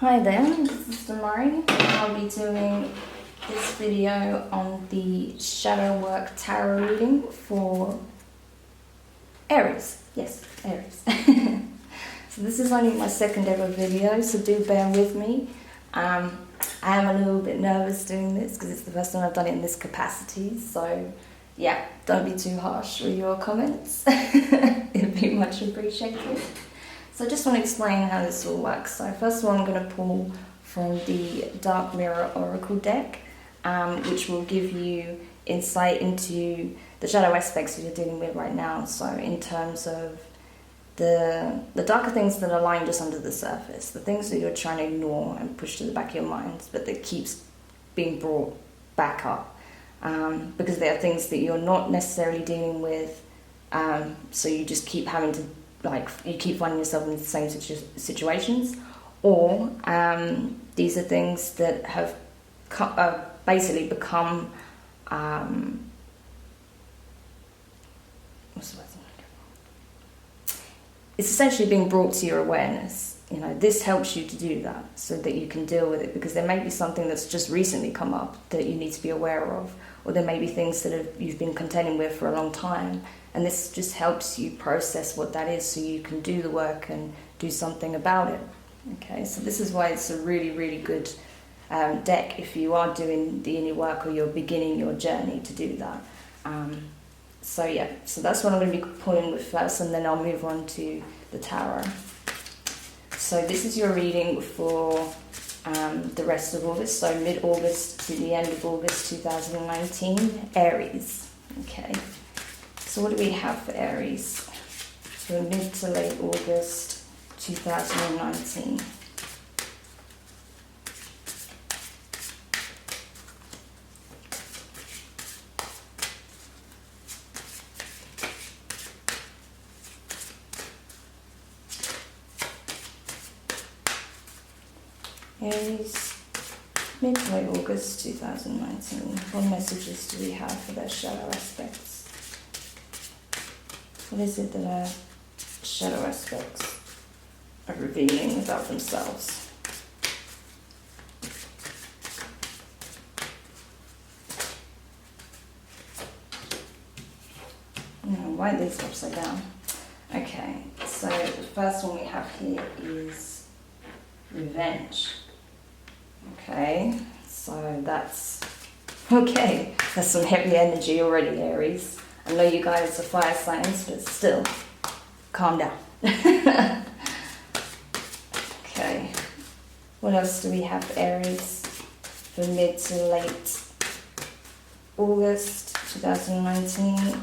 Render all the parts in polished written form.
Hi there, this is Damari. I'll be doing this video on the shadow work tarot reading for Aries. Yes, Aries. So this is only my second ever video, so do bear with me. I am a little bit nervous doing this because it's the first time I've done it in this capacity, so yeah, don't be too harsh with your comments. It'd be much appreciated. So I just want to explain how this all works. So first of all, I'm going to pull from the Dark Mirror Oracle deck, which will give you insight into the shadow aspects that you're dealing with right now. So in terms of the darker things that are lying just under the surface, the things that you're trying to ignore and push to the back of your mind, but that keeps being brought back up. Because there are things that you're not necessarily dealing with, so you just keep having to, you keep finding yourself in the same situations, or these are things that have basically become it's essentially being brought to your awareness. You know, this helps you to do that so that you can deal with it, because there may be something that's just recently come up that you need to be aware of, or there may be things that you've been contending with for a long time, and this just helps you process what that is so you can do the work and do something about it. Okay, so this is why it's a really, really good deck if you are doing the inner work or you're beginning your journey to do that. So yeah, so that's what I'm going to be pulling with first, and then I'll move on to the tarot. So this is your reading for the rest of August, so mid-August to the end of August 2019, Aries. Okay, so what do we have for Aries for mid to late August 2019? Aries, mid to late August 2019. What messages do we have for their shadow aspects? What is it that our shadow aspects are revealing about themselves? Now, write these upside down. Okay, so the first one we have here is revenge. Okay, so that's some heavy energy already, Aries. I know you guys are fire signs, but still, calm down. Okay, what else do we have, Aries, for mid to late August 2019?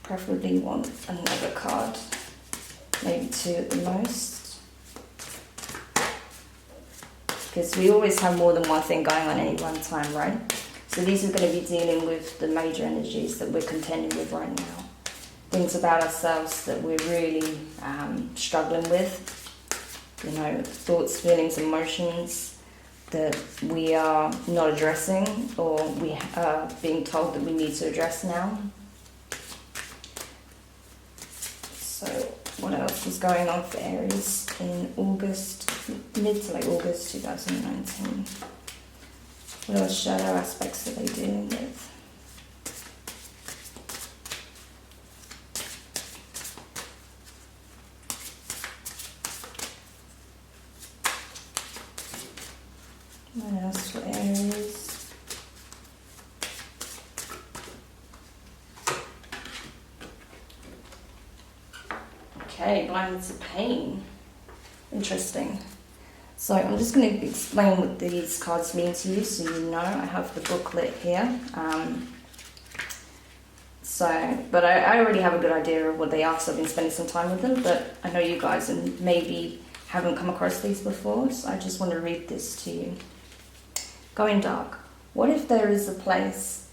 Preferably want another card, maybe two at the most, because we always have more than one thing going on at any one time, right? So these are going to be dealing with the major energies that we're contending with right now. Things about ourselves that we're really struggling with. You know, thoughts, feelings, emotions that we are not addressing, or we are being told that we need to address now. So what else is going on for Aries in August, mid to late August 2019? What else shadow aspects are they dealing with? What else for Aries? Okay, blindness of pain. Interesting. So I'm just going to explain what these cards mean to you, so you know. I have the booklet here. But I already have a good idea of what they are, because I've been spending some time with them, but I know you guys and maybe haven't come across these before, so I just want to read this to you. Going dark. What if there is a place,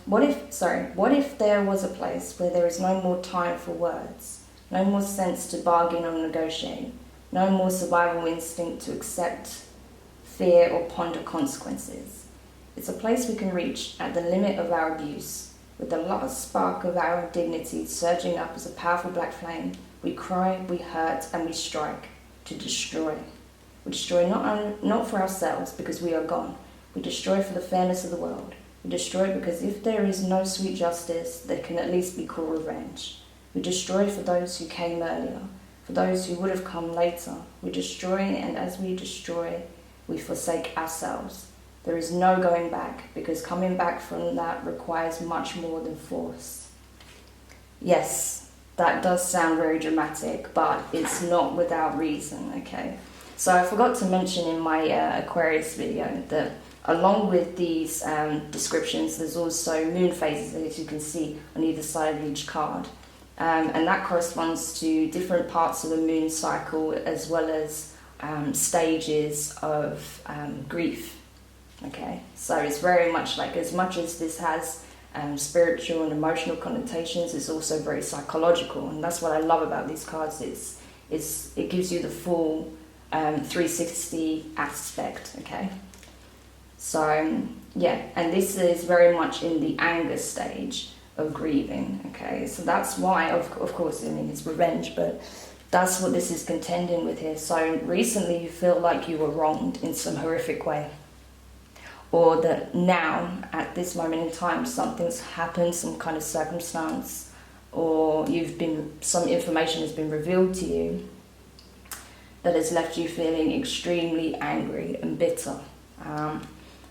what if there was a place where there is no more time for words, no more sense to bargain or negotiate, no more survival instinct to accept fear or ponder consequences. It's a place we can reach at the limit of our abuse, with the last spark of our dignity surging up as a powerful black flame. We cry, we hurt, and we strike to destroy. We destroy not for ourselves because we are gone. We destroy for the fairness of the world. We destroy because if there is no sweet justice, there can at least be cruel revenge. We destroy for those who came earlier, for those who would have come later. We destroy, and as we destroy, we forsake ourselves. There is no going back, because coming back from that requires much more than force. Yes, that does sound very dramatic, but it's not without reason, okay? So I forgot to mention in my Aquarius video that along with these descriptions, there's also moon phases, as you can see on either side of each card. And that corresponds to different parts of the moon cycle, as well as stages of grief. Okay, so it's very much like, as much as this has spiritual and emotional connotations, it's also very psychological, and that's what I love about these cards. It gives you the full 360 aspect. Okay, so yeah, and this is very much in the anger stage of grieving. Okay, so that's why, of course, I mean, it's revenge, but that's what this is contending with here. So recently you feel like you were wronged in some horrific way, or that now at this moment in time something's happened, some kind of circumstance, or some information has been revealed to you that has left you feeling extremely angry and bitter,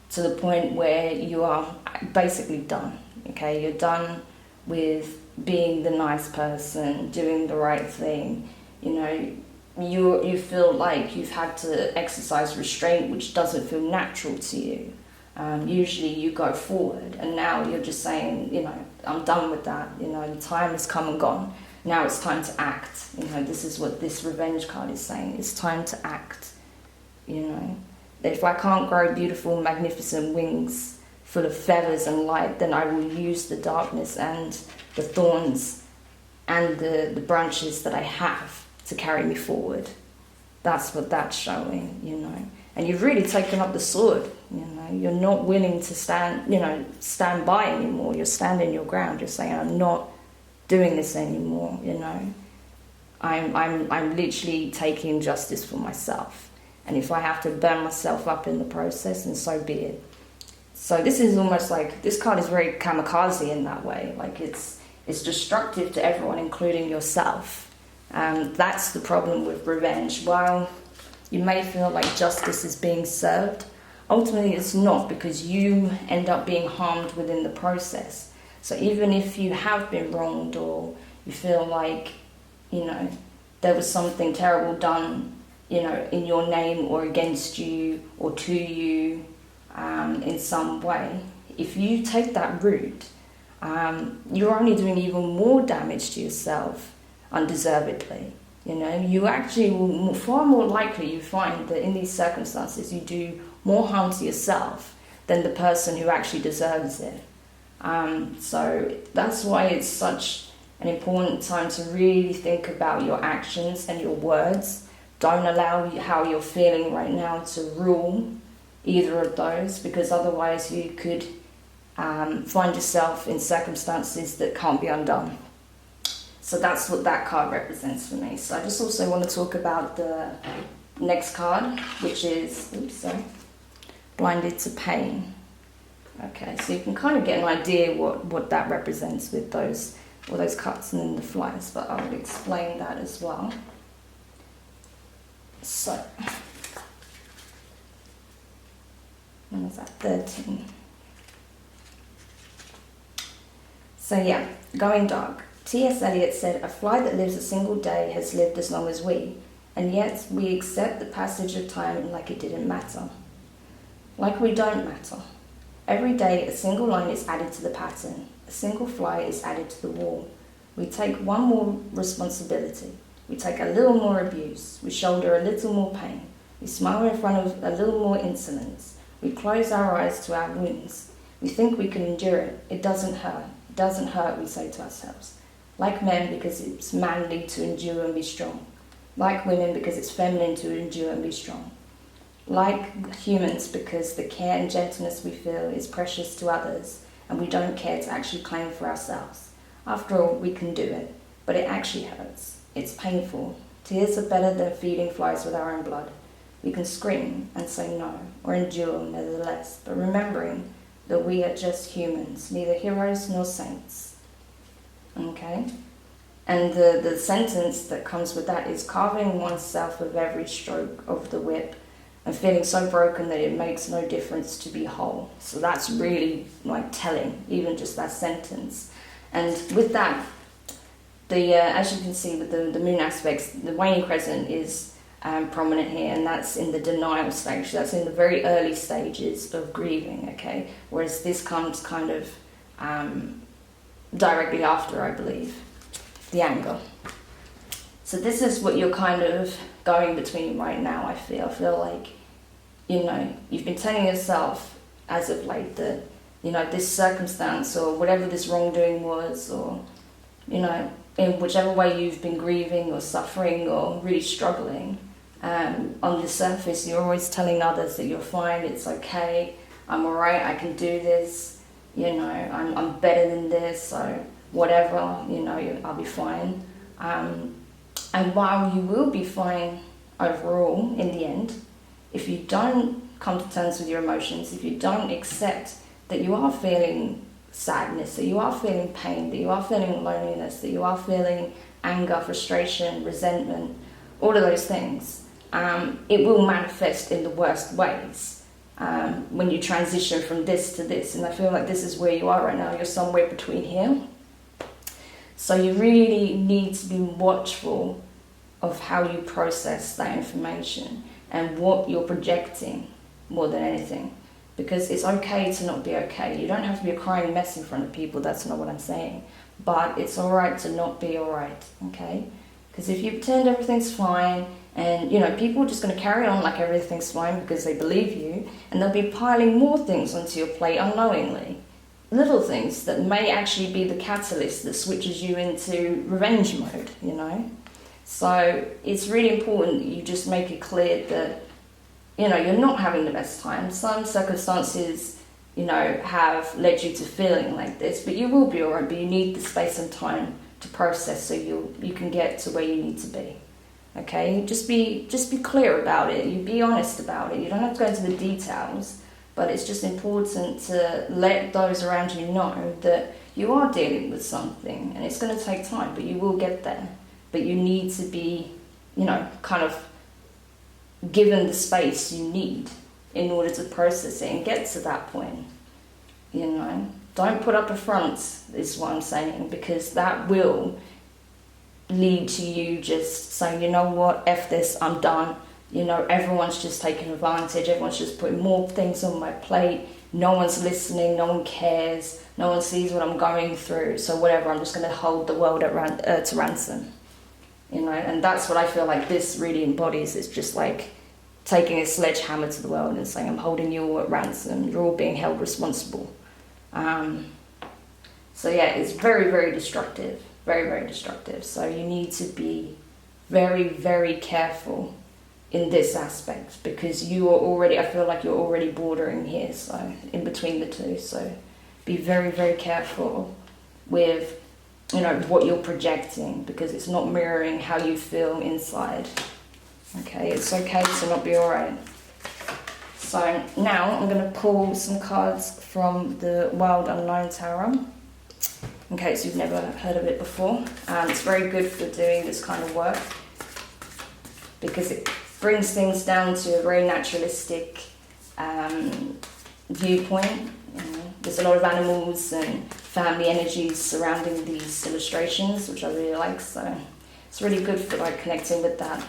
to the point where you are basically done. Okay, you're done with being the nice person, doing the right thing. You know, you feel like you've had to exercise restraint, which doesn't feel natural to you. Usually you go forward, and now you're just saying, you know, I'm done with that. You know, the time has come and gone. Now it's time to act. You know, this is what this revenge card is saying. It's time to act. You know, if I can't grow beautiful, magnificent wings full of feathers and light, then I will use the darkness and the thorns and the branches that I have to carry me forward. That's what that's showing, you know. And you've really taken up the sword, you know. You're not willing to stand by anymore. You're standing your ground. You're saying, I'm not doing this anymore, you know. I'm literally taking justice for myself. And if I have to burn myself up in the process, then so be it. So this is almost like, this card is very kamikaze in that way. Like it's destructive to everyone, including yourself. That's the problem with revenge. While you may feel like justice is being served, ultimately it's not, because you end up being harmed within the process. So even if you have been wronged, or you feel like, you know, there was something terrible done, you know, in your name or against you or to you, in some way, if you take that route, you're only doing even more damage to yourself undeservedly. You know, you actually will, far more likely you find that in these circumstances you do more harm to yourself than the person who actually deserves it. So that's why it's such an important time to really think about your actions and your words. Don't allow how you're feeling right now to rule either of those, because otherwise you could find yourself in circumstances that can't be undone. So that's what that card represents for me. So I just also want to talk about the next card, which is, blinded to pain. Okay, so you can kind of get an idea what that represents with all those cuts and the flies, but I'll explain that as well. So, when was that? 13. So yeah, going dark. T.S. Eliot said, "A fly that lives a single day has lived as long as we, and yet we accept the passage of time like it didn't matter. Like we don't matter. Every day a single line is added to the pattern, a single fly is added to the wall. We take one more responsibility. We take a little more abuse. We shoulder a little more pain. We smile in front of a little more insolence. We close our eyes to our wounds. We think we can endure it. It doesn't hurt. It doesn't hurt, we say to ourselves. Like men, because it's manly to endure and be strong. Like women, because it's feminine to endure and be strong. Like humans, because the care and gentleness we feel is precious to others, and we don't care to actually claim for ourselves. After all, we can do it, but it actually hurts. It's painful. Tears are better than feeding flies with our own blood. we can scream and say no, or endure nevertheless, but remembering that we are just humans, neither heroes nor saints. Okay? And the sentence that comes with that is carving oneself with every stroke of the whip and feeling so broken that it makes no difference to be whole. So that's really like telling, even just that sentence. And with that, as you can see with the moon aspects, the waning crescent is prominent here, and that's in the denial stage. That's in the very early stages of grieving, okay? Whereas this comes kind of directly after, I believe, the anger. So this is what you're kind of going between right now, I feel like, you know, you've been telling yourself as of late that, you know, this circumstance or whatever this wrongdoing was, or, you know, in whichever way you've been grieving or suffering or really struggling, on the surface you're always telling others that you're fine, it's okay, I'm alright, I can do this, you know, I'm better than this, so whatever, you know, I'll be fine. And while you will be fine overall in the end, if you don't come to terms with your emotions, if you don't accept that you are feeling sadness, that you are feeling pain, that you are feeling loneliness, that you are feeling anger, frustration, resentment, all of those things, it will manifest in the worst ways when you transition from this to this. And I feel like this is where you are right now. You're somewhere between here. So you really need to be watchful of how you process that information and what you're projecting more than anything. Because it's okay to not be okay. You don't have to be a crying mess in front of people, that's not what I'm saying. But it's alright to not be alright, okay? Because if you pretend everything's fine, and you know, people are just going to carry on like everything's fine because they believe you, and they'll be piling more things onto your plate unknowingly. Little things that may actually be the catalyst that switches you into revenge mode, you know? So it's really important that you just make it clear that, you know, you're not having the best time. Some circumstances, you know, have led you to feeling like this, but you will be alright, but you need the space and time to process so you can get to where you need to be. Okay? Just be clear about it. You be honest about it. You don't have to go into the details, but it's just important to let those around you know that you are dealing with something and it's going to take time, but you will get there. But you need to be, you know, kind of given the space you need in order to process it and get to that point. You know, don't put up a front, is what I'm saying, because that will lead to you just saying, you know what, F this, I'm done. You know, everyone's just taking advantage, everyone's just putting more things on my plate, no one's listening, no one cares, no one sees what I'm going through, so whatever, I'm just going to hold the world to ransom. You know, and that's what I feel like this really embodies. It's just like taking a sledgehammer to the world and saying, I'm holding you all at ransom, you're all being held responsible. So yeah, it's very, very destructive, very, very destructive. So you need to be very, very careful in this aspect, because you are already, I feel like you're already bordering here, so in between the two. So be very, very careful with, you know, what you're projecting, because it's not mirroring how you feel inside. Okay, it's okay to not be alright. So now I'm going to pull some cards from the Wild Unknown Tarot, in case you've never heard of it before. It's very good for doing this kind of work, because it brings things down to a very naturalistic viewpoint. You know, there's a lot of animals and family energies surrounding these illustrations, which I really like, so it's really good for like connecting with that,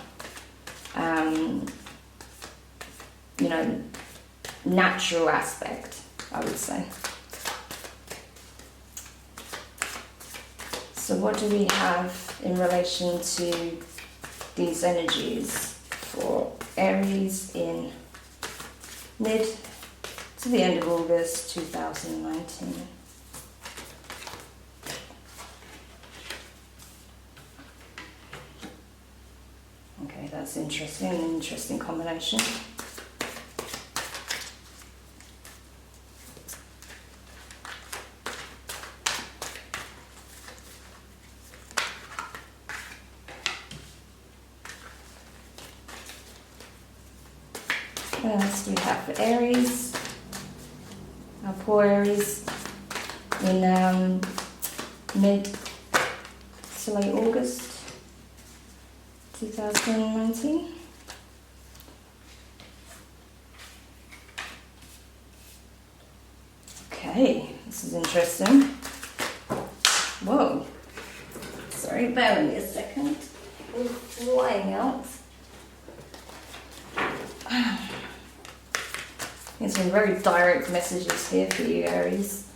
you know, natural aspect, I would say. So what do we have in relation to these energies for Aries in mid to the end of August 2019? Okay, that's interesting, an interesting combination. What else do we have for Aries? Our poor Aries in mid to late August 2019. Okay, this is interesting. Whoa. Sorry, bear with me a second. It's flying out. There's some very direct messages here for you, Aries.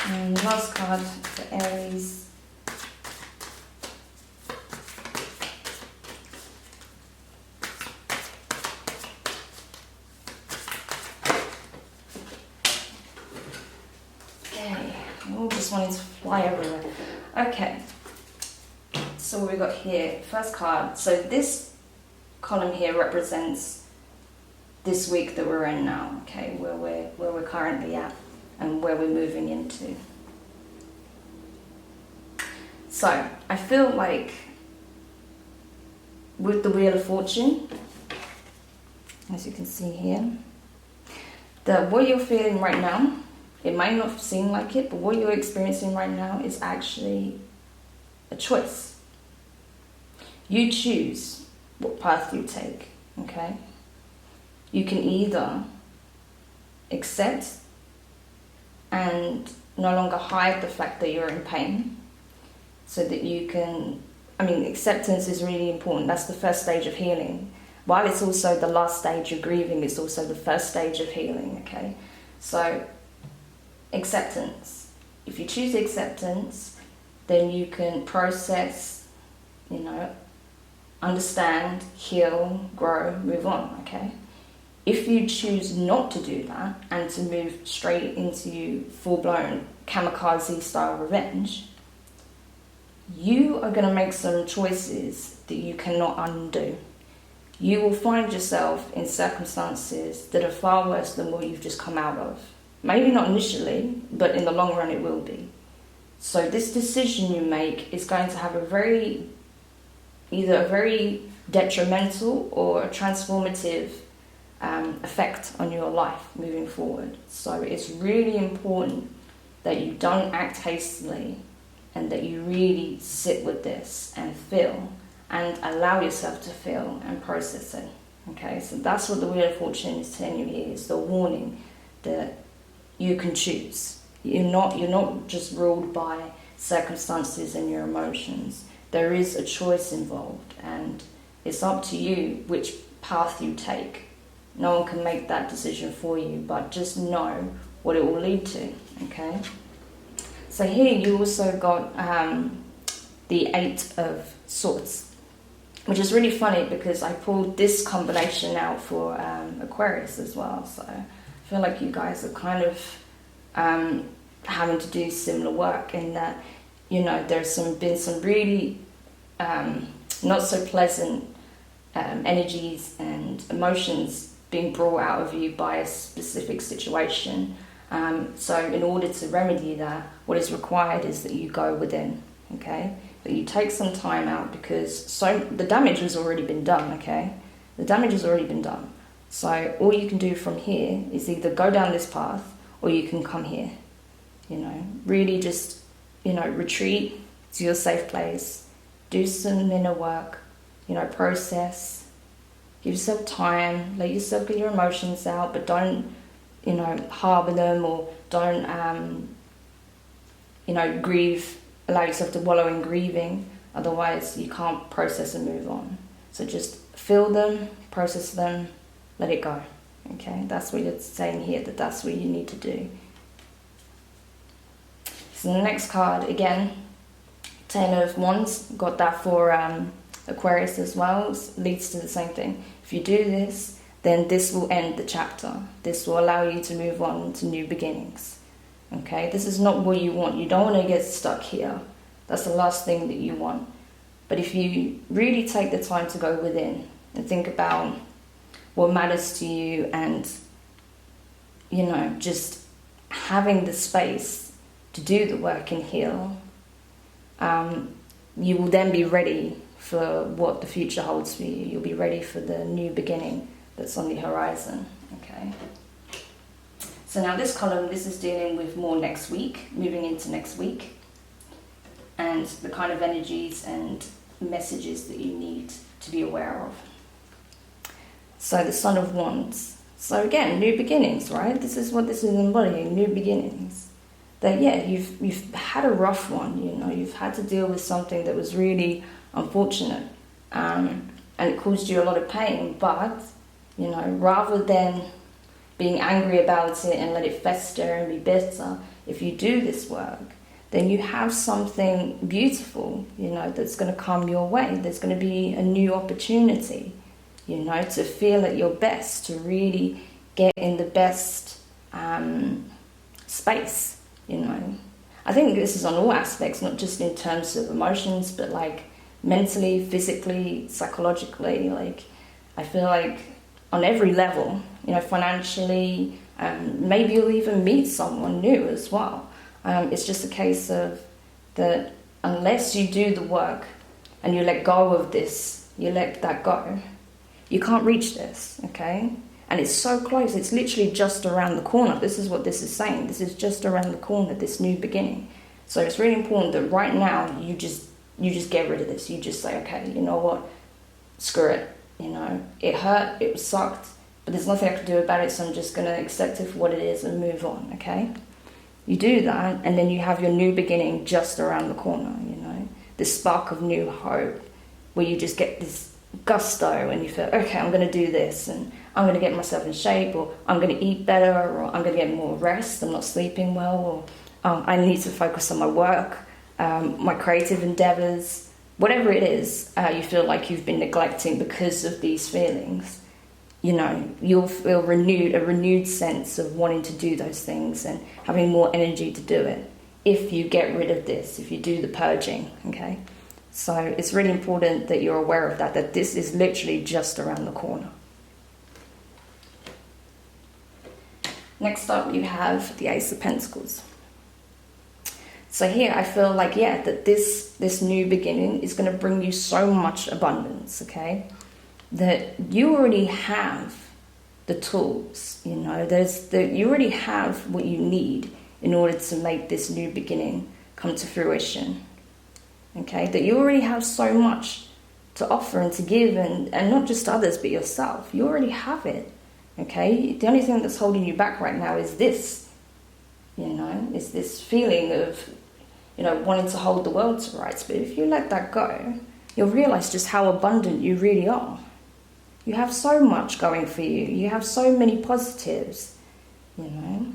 And last card for Aries. Oh, just wanting to fly everywhere. Okay, so what we got here, first card. So this column here represents this week that we're in now, okay, where we're currently at and where we're moving into. So I feel like with the Wheel of Fortune, as you can see here, that what you're feeling right now, it might not seem like it, but what you're experiencing right now is actually a choice. You choose what path you take, okay? You can either accept and no longer hide the fact that you're in pain, so that you can, acceptance is really important. That's the first stage of healing. While it's also the last stage of grieving, it's also the first stage of healing, okay? So, acceptance. If you choose acceptance, then you can process, understand, heal, grow, move on, okay? If you choose not to do that and to move straight into full-blown kamikaze style revenge, you are going to make some choices that you cannot undo. You will find yourself in circumstances that are far worse than what you've just come out of. Maybe not initially, but in the long run it will be. So this decision you make is going to have either a very detrimental or a transformative effect on your life moving forward. So it's really important that you don't act hastily and that you really sit with this and feel and allow yourself to feel and process it. Okay, so that's what the Wheel of Fortune is telling you here. It's the warning that you can choose. You're not just ruled by circumstances and your emotions. There is a choice involved, and it's up to you which path you take. No one can make that decision for you, but just know what it will lead to, okay? So here you also got the Eight of Swords, which is really funny because I pulled this combination out for Aquarius as well. So I feel like you guys are kind of having to do similar work in that, there's been some really not so pleasant energies and emotions being brought out of you by a specific situation. So in order to remedy that, what is required is that you go within, okay? That you take some time out because the damage has already been done, okay? The damage has already been done. So all you can do from here is either go down this path or you can come here, really just, retreat to your safe place, do some inner work, process, give yourself time, let yourself get your emotions out, but don't, harbor them or don't, grieve, allow yourself to wallow in grieving, otherwise you can't process and move on. So just feel them, process them, let it go, okay? That's what it's saying here, that's what you need to do. So the next card, again, Ten of Wands, got that for Aquarius as well, leads to the same thing. If you do this, then this will end the chapter. This will allow you to move on to new beginnings. Okay, this is not what you want. You don't want to get stuck here. That's the last thing that you want. But if you really take the time to go within and think about what matters to you and, just having the space to do the work and heal, you will then be ready for what the future holds for you. You'll be ready for the new beginning that's on the horizon, okay? So now this column, this is dealing with more next week, moving into next week, and the kind of energies and messages that you need to be aware of. So the Son of Wands. So again, new beginnings, right? This is what this is embodying, new beginnings. That, yeah, you've had a rough one, you know, you've had to deal with something that was really unfortunate, and it caused you a lot of pain, but, you know, rather than being angry about it and let it fester and be bitter, if you do this work, then you have something beautiful, you know, that's going to come your way. There's going to be a new opportunity, you know, to feel at your best, to really get in the best space, you know. I think this is on all aspects, not just in terms of emotions, but like mentally, physically, psychologically. Like, I feel like on every level, you know, financially, maybe you'll even meet someone new as well. It's just a case of that unless you do the work and you let go of this, you let that go, you can't reach this, okay? And it's so close, it's literally just around the corner. This is what this is saying. This is just around the corner, this new beginning. So it's really important that right now you just get rid of this. You just say, okay, you know what? Screw it. You know, it hurt, it sucked, but there's nothing I can do about it, so I'm just going to accept it for what it is and move on, okay? You do that, and then you have your new beginning just around the corner, you know? This spark of new hope, where you just get this gusto and you feel, okay, I'm going to do this, and I'm going to get myself in shape, or I'm going to eat better, or I'm going to get more rest, I'm not sleeping well, or I need to focus on my work, my creative endeavors, whatever it is you feel like you've been neglecting because of these feelings, you know, you'll feel a renewed sense of wanting to do those things and having more energy to do it if you get rid of this, if you do the purging, okay? So it's really important that you're aware of that this is literally just around the corner. Next up, you have the Ace of Pentacles. So here I feel like, yeah, that this new beginning is going to bring you so much abundance, okay? That you already have the tools, you know, you already have what you need in order to make this new beginning come to fruition, okay? That you already have so much to offer and to give, and not just others, but yourself. You already have it, okay? The only thing that's holding you back right now is this, you know, is this feeling of, you know, wanting to hold the world to rights. But if you let that go, you'll realize just how abundant you really are. You have so much going for you. You have so many positives, you know.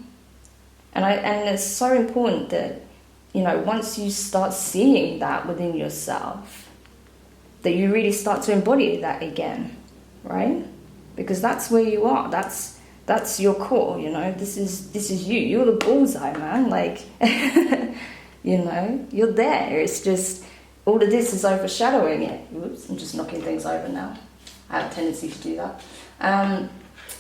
And it's so important that, you know, once you start seeing that within yourself, that you really start to embody that again, right? Because that's where you are. That's your core, you know. This is you. You're the bullseye, man. Like, you know, you're there. It's just all of this is overshadowing it. Whoops, I'm just knocking things over now. I have a tendency to do that.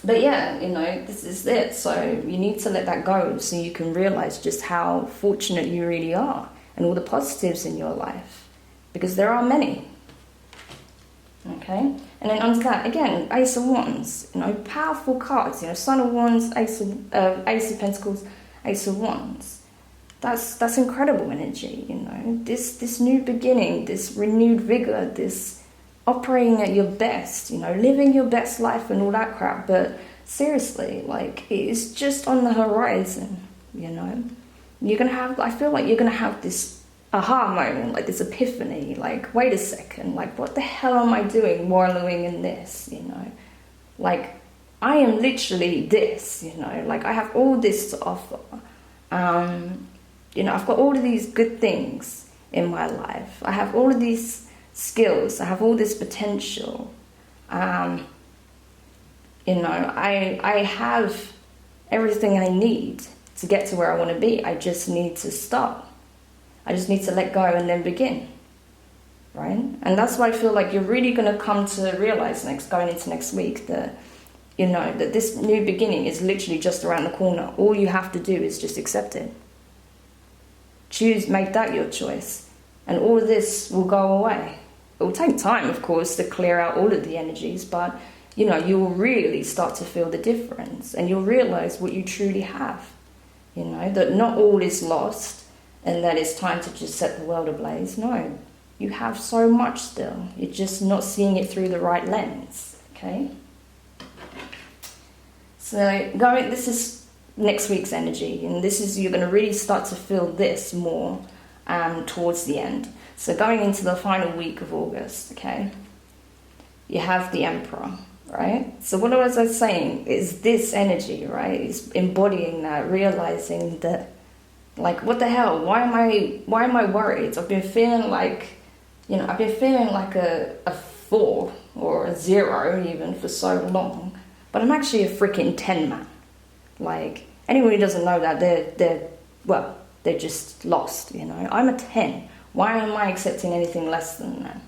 But yeah, you know, this is it. So you need to let that go so you can realize just how fortunate you really are and all the positives in your life, because there are many. Okay, and then under that, again, Ace of Wands, you know, powerful cards, you know, Son of Wands, Ace of Pentacles, Ace of Wands. That's incredible energy, you know. This new beginning, this renewed vigor, this operating at your best, you know, living your best life and all that crap. But seriously, like, it is just on the horizon, you know. You're gonna have, I feel like you're gonna have this aha moment, like this epiphany, like, wait a second, like, what the hell am I doing wallowing in this, you know? Like, I am literally this, you know, like, I have all this to offer. You know, I've got all of these good things in my life. I have all of these skills. I have all this potential. You know, I have everything I need to get to where I want to be. I just need to start. I just need to let go and then begin, right? And that's why I feel like you're really going to come to realize going into next week that, you know, that this new beginning is literally just around the corner. All you have to do is just accept it. make that your choice. And all of this will go away. It will take time, of course, to clear out all of the energies, but you know, you'll really start to feel the difference, and you'll realize what you truly have. You know, that not all is lost and that it's time to just set the world ablaze. No, you have so much still. You're just not seeing it through the right lens, okay? So this is next week's energy, and this is, you're going to really start to feel this more towards the end. So going into the final week of August, okay, you have the Emperor, right? So what was I saying is this energy, right, is embodying that, realizing that, like, what the hell, why am I worried? I've been feeling like, you know, I've been feeling like a 4 or a 0 even for so long, but I'm actually a freaking 10 man. Like, anyone who doesn't know that, they're just lost, you know. I'm a 10. Why am I accepting anything less than that?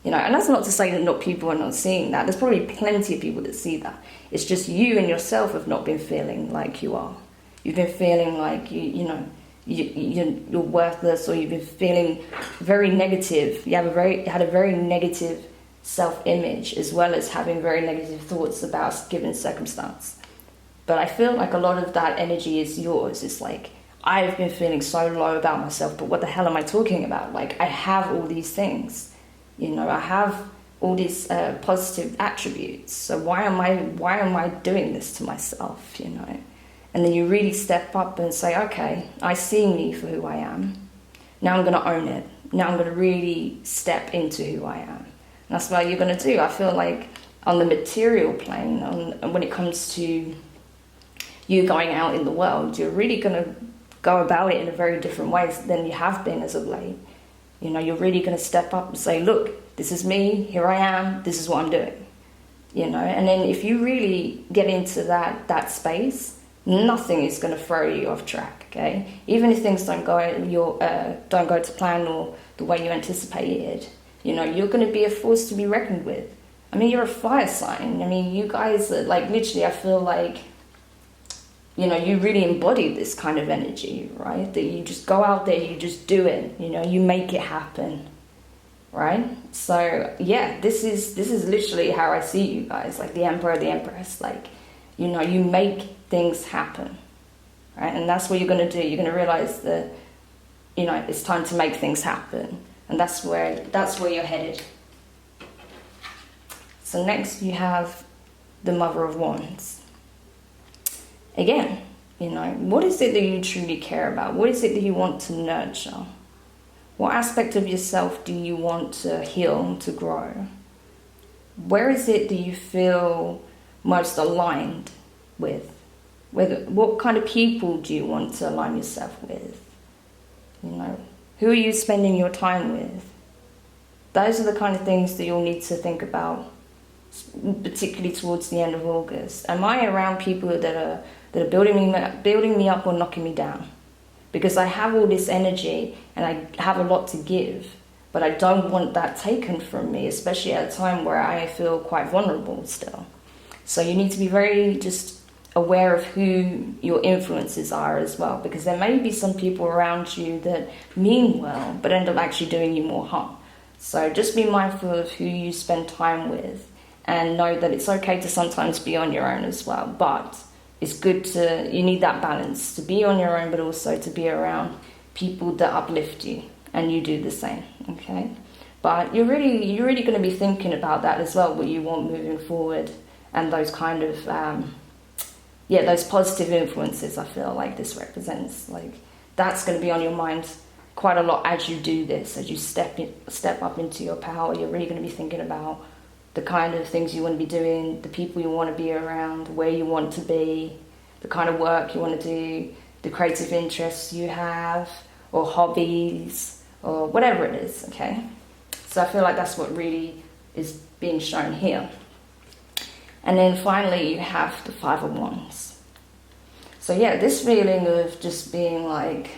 You know, and that's not to say that not people are not seeing that. There's probably plenty of people that see that. It's just you and yourself have not been feeling like you are. You've been feeling like you're worthless, or you've been feeling very negative. You had a very negative self-image, as well as having very negative thoughts about a given circumstance. But I feel like a lot of that energy is yours. It's like, I've been feeling so low about myself, but what the hell am I talking about? Like, I have all these things, you know, I have all these positive attributes. So why am I doing this to myself, you know? And then you really step up and say, okay, I see me for who I am. Now I'm going to own it. Now I'm going to really step into who I am. And that's what you're going to do. I feel like on the material plane, when it comes to you going out in the world, you're really going to go about it in a very different way than you have been as of late. You know, you're really going to step up and say, look, this is me, here I am, this is what I'm doing. You know, and then if you really get into that space, nothing is going to throw you off track, okay? Even if things don't go to plan or the way you anticipated, you know, you're going to be a force to be reckoned with. I mean, you're a fire sign. I mean, you guys are, like, literally, I feel like, you know, you really embody this kind of energy, right? That you just go out there, you just do it, you know, you make it happen, right? So, yeah, this is literally how I see you guys, like the Emperor, the Empress, like, you know, you make things happen, right? And that's what you're going to do. You're going to realize that, you know, it's time to make things happen. And that's where you're headed. So next you have the Mother of Wands. Again, you know, what is it that you truly care about? What is it that you want to nurture? What aspect of yourself do you want to heal, to grow? Where is it that you feel most aligned with? What kind of people do you want to align yourself with? You know, who are you spending your time with? Those are the kind of things that you'll need to think about, particularly towards the end of August. Am I around people that are building me up or knocking me down? Because I have all this energy and I have a lot to give, but I don't want that taken from me, especially at a time where I feel quite vulnerable still. So you need to be very just aware of who your influences are as well, because there may be some people around you that mean well but end up actually doing you more harm. So just be mindful of who you spend time with, and know that it's okay to sometimes be on your own as well, but it's good you need that balance to be on your own, but also to be around people that uplift you, and you do the same, okay? But you're really going to be thinking about that as well, what you want moving forward, and those kind of those positive influences. I feel like this represents, like, that's going to be on your mind quite a lot as you do this, as you step up into your power. You're really going to be thinking about the kind of things you want to be doing, the people you want to be around, where you want to be, the kind of work you want to do, the creative interests you have, or hobbies, or whatever it is, okay? So I feel like that's what really is being shown here. And then finally you have the Five of Wands. So yeah, this feeling of just being like,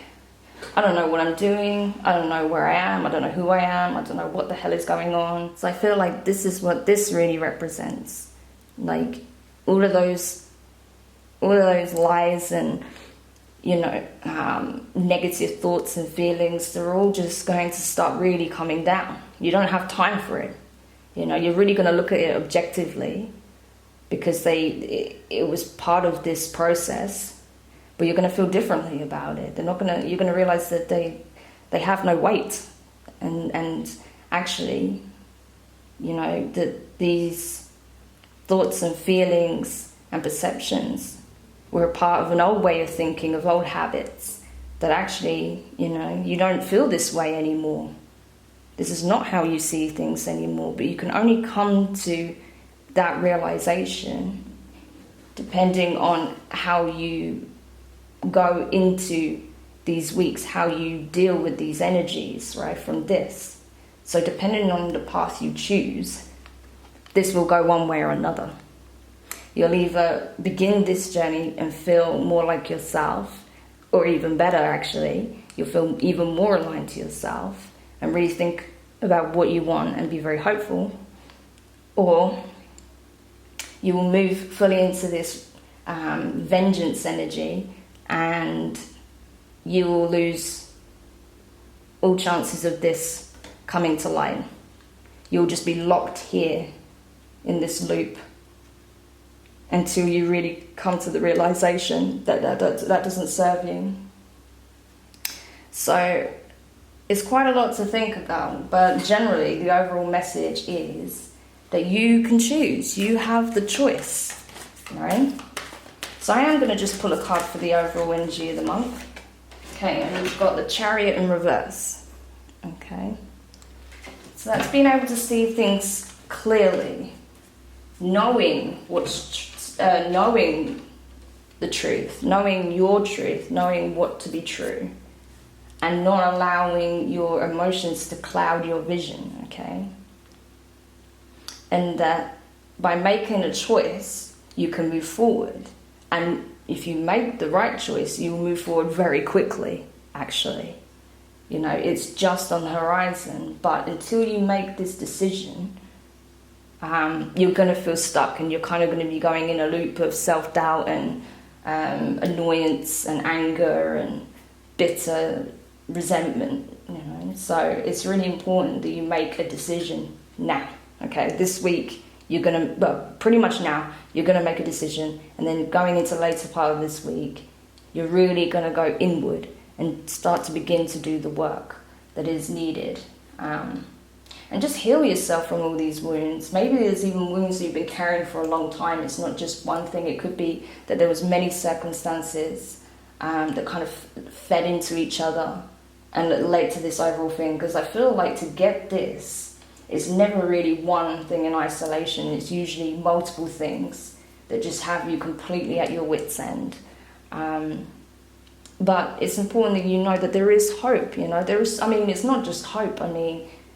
I don't know what I'm doing, I don't know where I am, I don't know who I am, I don't know what the hell is going on. So I feel like this is what this really represents. Like all of those lies and negative thoughts and feelings, they're all just going to start really coming down. You don't have time for it. You're really going to look at it objectively, because it was part of this process, but you're going to feel differently about it. You're going to realize that they have no weight, and actually, that these thoughts and feelings and perceptions were a part of an old way of thinking, of old habits, that actually, you don't feel this way anymore. This is not how you see things anymore, but you can only come to that realization depending on how you go into these weeks, how you deal with these energies, right, from this. So depending on the path you choose, this will go one way or another. You'll either begin this journey and feel more like yourself, or even better actually, you'll feel even more aligned to yourself and really think about what you want and be very hopeful, or you will move fully into this vengeance energy, and you will lose all chances of this coming to light. You'll just be locked here in this loop until you really come to the realization that that doesn't serve you. So it's quite a lot to think about, but generally the overall message is that you can choose. You have the choice, right? So I am going to just pull a card for the overall energy of the month. Okay, and we've got the Chariot in reverse. Okay, so that's being able to see things clearly, knowing knowing the truth, knowing your truth, knowing what to be true, and not allowing your emotions to cloud your vision. Okay, and that by making a choice, you can move forward. And if you make the right choice, you'll move forward very quickly, actually. It's just on the horizon. But until you make this decision, you're going to feel stuck, and you're kind of going to be going in a loop of self-doubt and annoyance and anger and bitter resentment. So it's really important that you make a decision now. Okay, this week pretty much now, you're going to make a decision, and then going into the later part of this week, you're really going to go inward and start to begin to do the work that is needed. And just heal yourself from all these wounds. Maybe there's even wounds that you've been carrying for a long time. It's not just one thing. It could be that there was many circumstances that kind of fed into each other and that led to this overall thing. Because I feel like to get this, it's never really one thing in isolation. It's usually multiple things that just have you completely at your wit's end. But it's important that you know that there is hope. It's not just hope.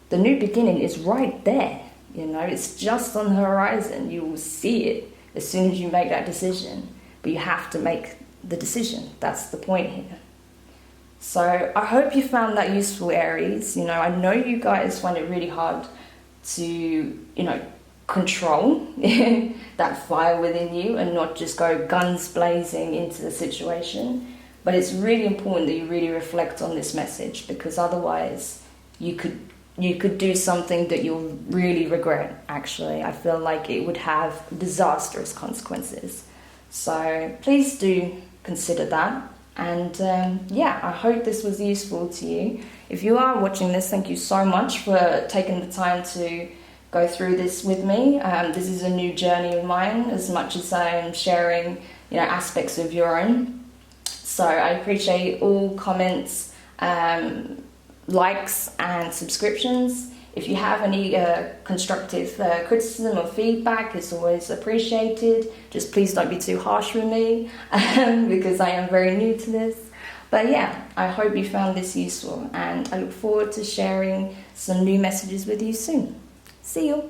The new beginning is right there. It's just on the horizon. You will see it as soon as you make that decision. But you have to make the decision. That's the point here. So I hope you found that useful, Aries. I know you guys find it really hard to, control that fire within you and not just go guns blazing into the situation. But it's really important that you really reflect on this message, because otherwise you could do something that you'll really regret, actually. I feel like it would have disastrous consequences. So please do consider that. And I hope this was useful to you. If you are watching this, thank you so much for taking the time to go through this with me. This is a new journey of mine, as much as I am sharing, aspects of your own. So I appreciate all comments, likes and subscriptions. If you have any constructive criticism or feedback, it's always appreciated. Just please don't be too harsh with me because I am very new to this. But yeah, I hope you found this useful, and I look forward to sharing some new messages with you soon. See you.